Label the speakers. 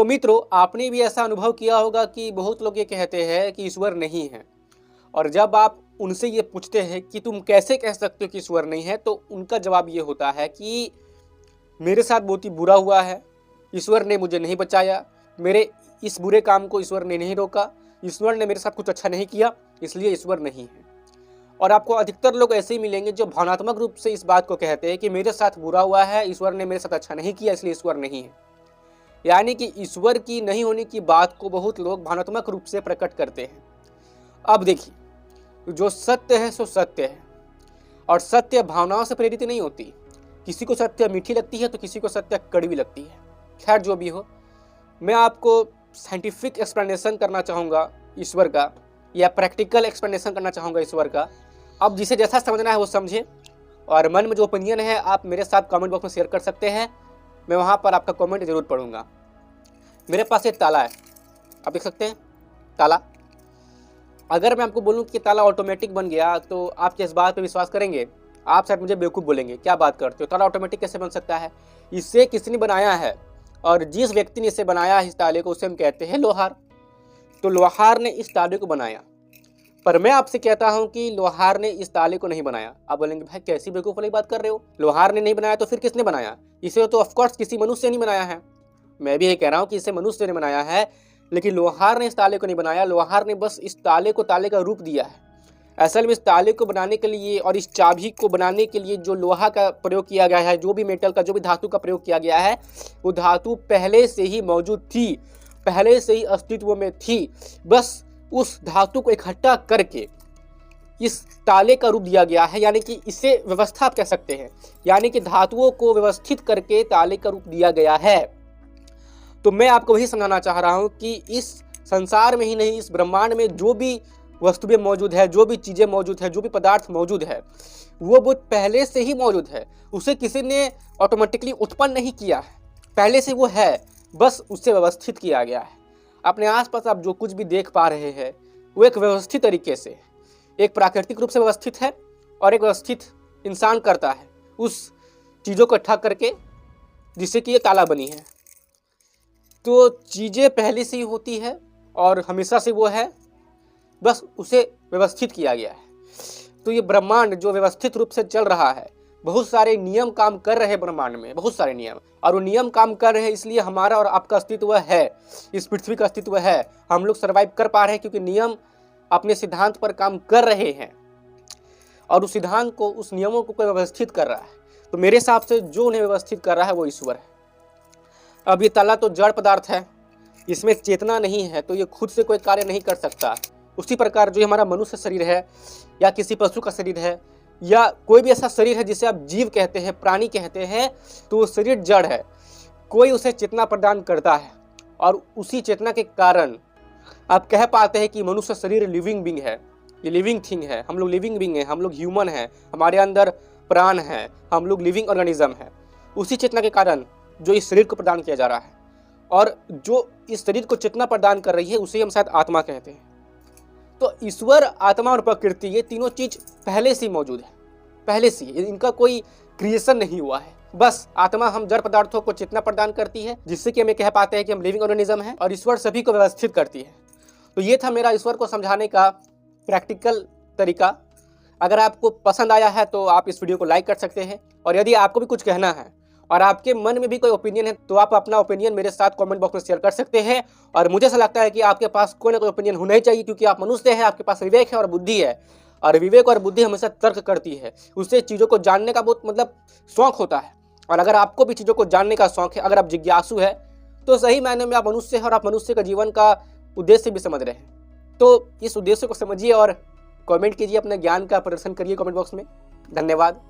Speaker 1: तो मित्रों, आपने भी ऐसा अनुभव किया होगा कि बहुत लोग ये कहते हैं कि ईश्वर नहीं है, और जब आप उनसे ये पूछते हैं कि तुम कैसे कह सकते हो कि ईश्वर नहीं है, तो उनका जवाब ये होता है कि मेरे साथ बहुत ही बुरा हुआ है, ईश्वर ने मुझे नहीं बचाया, मेरे इस बुरे काम को ईश्वर ने नहीं रोका, ईश्वर ने मेरे साथ कुछ अच्छा नहीं किया, इसलिए ईश्वर नहीं है। और आपको अधिकतर लोग ऐसे ही मिलेंगे जो भावनात्मक रूप से इस बात को कहते हैं कि मेरे साथ बुरा हुआ है, ईश्वर ने मेरे साथ अच्छा नहीं किया, इसलिए ईश्वर नहीं है। यानी कि ईश्वर की नहीं होने की बात को बहुत लोग भावनात्मक रूप से प्रकट करते हैं। अब देखिए, जो सत्य है सो सत्य है, और सत्य भावनाओं से प्रेरित नहीं होती। किसी को सत्य मीठी लगती है तो किसी को सत्य कड़वी लगती है। खैर, जो भी हो, मैं आपको साइंटिफिक एक्सप्लेनेशन करना चाहूँगा ईश्वर का, या प्रैक्टिकल एक्सप्लेनेशन करना चाहूँगा ईश्वर का। अब जिसे जैसा समझना है वो समझे, और मन में जो ओपिनियन है आप मेरे साथ कमेंट बॉक्स में शेयर कर सकते हैं। मैं वहाँ पर आपका कमेंट जरूर पढ़ूंगा। मेरे पास एक ताला है, आप देख सकते हैं ताला। अगर मैं आपको बोलूं कि ताला ऑटोमेटिक बन गया तो आप इस बात पे विश्वास करेंगे? आप शायद मुझे बेवकूफ़ बोलेंगे, क्या बात करते हो, ताला ऑटोमेटिक कैसे बन सकता है? इसे किसने बनाया है, और जिस व्यक्ति ने इसे बनाया है इस ताले को, उसे हम कहते हैं लोहार। तो लोहार ने इस ताले को बनाया, पर मैं आपसे कहता हूं कि लोहार ने इस ताले को नहीं बनाया। आप बोलेंगे भाई कैसी बेवकूफ़ वाली बात कर रहे हो, लोहार ने नहीं बनाया तो फिर किसने बनाया? इसे तो ऑफकोर्स किसी मनुष्य ने नहीं बनाया है। मैं भी ये कह रहा हूँ कि इसे मनुष्य ने बनाया है, लेकिन लोहार ने इस ताले को नहीं बनाया। लोहार ने बस इस ताले को ताले का रूप दिया है। असल में इस ताले को बनाने के लिए और इस चाबी को बनाने के लिए जो लोहा का प्रयोग किया गया है, जो भी मेटल का, जो भी धातु का प्रयोग किया गया है, वो धातु पहले से ही मौजूद थी, पहले से ही अस्तित्व में थी। बस उस धातु को इकट्ठा करके इस ताले का रूप दिया गया है, यानी कि इसे व्यवस्था आप कह सकते हैं, यानी कि धातुओं को व्यवस्थित करके ताले का रूप दिया गया है। तो मैं आपको वही समझाना चाह रहा हूं कि इस संसार में ही नहीं, इस ब्रह्मांड में जो भी वस्तुएं मौजूद है, जो भी चीज़ें मौजूद है, जो भी पदार्थ मौजूद है, वो बहुत पहले से ही मौजूद है। उसे किसी ने ऑटोमेटिकली उत्पन्न नहीं किया है, पहले से वो है, बस उसे व्यवस्थित किया गया है। अपने आसपास आप जो कुछ भी देख पा रहे हैं वो एक व्यवस्थित तरीके से, एक प्राकृतिक रूप से व्यवस्थित है, और एक व्यवस्थित इंसान करता है उस चीज़ों को इकट्ठा करके, जिससे कि ये ताला बनी है। तो चीज़ें पहले से ही होती है और हमेशा से वो है, बस उसे व्यवस्थित किया गया है। तो ये ब्रह्मांड जो व्यवस्थित रूप से चल रहा है, बहुत सारे नियम काम कर रहे हैं ब्रह्मांड में, बहुत सारे नियम, और वो नियम काम कर रहे हैं, इसलिए हमारा और आपका अस्तित्व है, इस पृथ्वी का अस्तित्व है। हम लोग सर्वाइव कर पा रहे हैं क्योंकि नियम अपने सिद्धांत पर काम कर रहे हैं, और उस सिद्धांत को, उस नियमों को कोई व्यवस्थित कर रहा है। तो मेरे हिसाब से जो उन्हें व्यवस्थित कर रहा है वो ईश्वर है। अब ये ताला तो जड़ पदार्थ है, इसमें चेतना नहीं है, तो ये खुद से कोई कार्य नहीं कर सकता। उसी प्रकार जो हमारा मनुष्य शरीर है, या किसी पशु का शरीर है, या कोई भी ऐसा शरीर है जिसे आप जीव कहते हैं, प्राणी कहते हैं, तो वो शरीर जड़ है। कोई उसे चेतना प्रदान करता है, और उसी चेतना के कारण आप कह पाते हैं कि मनुष्य शरीर लिविंग बीइंग है, ये लिविंग थिंग है। हम लोग लिविंग बीइंग हैं, हम लोग ह्यूमन हैं, हमारे अंदर प्राण है, हम लोग लिविंग ऑर्गेनिज्म है। उसी चेतना के कारण जो इस शरीर को प्रदान किया जा रहा है, और जो इस शरीर को चेतना प्रदान कर रही है उसे हम शायद आत्मा कहते हैं। तो ईश्वर, आत्मा और प्रकृति, ये तीनों चीज पहले से मौजूद है, पहले से, इनका कोई क्रिएशन नहीं हुआ है। बस आत्मा हम जड़ पदार्थों को चेतना प्रदान करती है, जिससे कि हमें कह पाते हैं कि हम लिविंग ऑर्गेनिज्म हैं, और ईश्वर सभी को व्यवस्थित करती है। तो ये था मेरा ईश्वर को समझाने का प्रैक्टिकल तरीका। अगर आपको पसंद आया है तो आप इस वीडियो को लाइक कर सकते हैं, और यदि आपको भी कुछ कहना है और आपके मन में भी कोई ओपिनियन है तो आप अपना ओपिनियन मेरे साथ कमेंट बॉक्स में शेयर कर सकते हैं। और मुझे ऐसा लगता है कि आपके पास कोई ना कोई ओपिनियन होना ही चाहिए, क्योंकि आप मनुष्य हैं, आपके पास विवेक है और बुद्धि है, और विवेक और बुद्धि हमेशा तर्क करती है, उससे चीज़ों को जानने का बहुत शौक होता है। और अगर आपको भी चीज़ों को जानने का शौक है, अगर आप जिज्ञासु है, तो सही मायने में आप मनुष्य हैं, और आप मनुष्य का जीवन का उद्देश्य भी समझ रहे हैं। तो इस उद्देश्य को समझिए और कमेंट कीजिए, अपने ज्ञान का प्रदर्शन करिए कमेंट बॉक्स में। धन्यवाद।